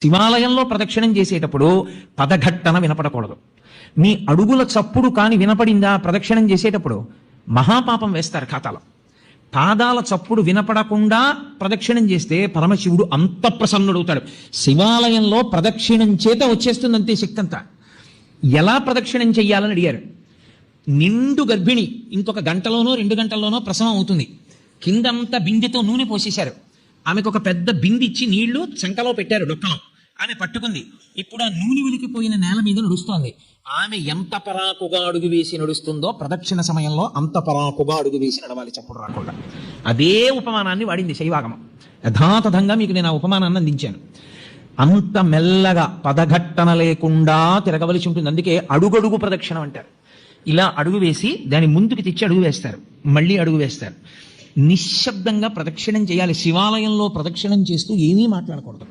శివాలయంలో ప్రదక్షిణం చేసేటప్పుడు పదఘట్టన వినపడకూడదు. మీ అడుగుల చప్పుడు కాని వినపడిందా ప్రదక్షిణం చేసేటప్పుడు మహాపాపం వేస్తారు ఖాతాలో. పాదాల చప్పుడు వినపడకుండా ప్రదక్షిణం చేస్తే పరమశివుడు అంత ప్రసన్నుడవుతాడు. శివాలయంలో ప్రదక్షిణం చేత వచ్చేస్తుందంతే శక్తి అంతా. ఎలా ప్రదక్షిణం చెయ్యాలని అడిగారు. నిండు గర్భిణి, ఇంకొక గంటలోనో 2 గంటల్లోనో ప్రసవం అవుతుంది. కిందంతా బిందెతో నూనె పోసేశారు. ఆమెకు ఒక పెద్ద బింది ఇచ్చి నీళ్లు చంకలో పెట్టారు, డొక్కలో. ఆమె పట్టుకుంది. ఇప్పుడు ఆ నూనె వెలికిపోయిన నేల మీద నడుస్తోంది. ఆమె ఎంత పరాకుగా అడుగు వేసి నడుస్తుందో ప్రదక్షిణ సమయంలో అంత పరాకుగా అడుగు వేసి నడవాలి, చప్పుడు రాకుండా. అదే ఉపమానాన్ని వాడింది శైవాగమం. యథాతథంగా మీకు నేను ఆ ఉపమానాన్ని అందించాను. అంత మెల్లగా పదఘట్టన లేకుండా తిరగవలసి ఉంటుంది. అందుకే అడుగడుగు ప్రదక్షిణం అంటారు. ఇలా అడుగు వేసి దాని ముందుకు తెచ్చి అడుగు వేస్తారు, మళ్ళీ అడుగు వేస్తారు. నిశ్శబ్దంగా ప్రదక్షిణం చేయాలి. శివాలయంలో ప్రదక్షిణం చేస్తూ ఏమీ మాట్లాడకూడదు.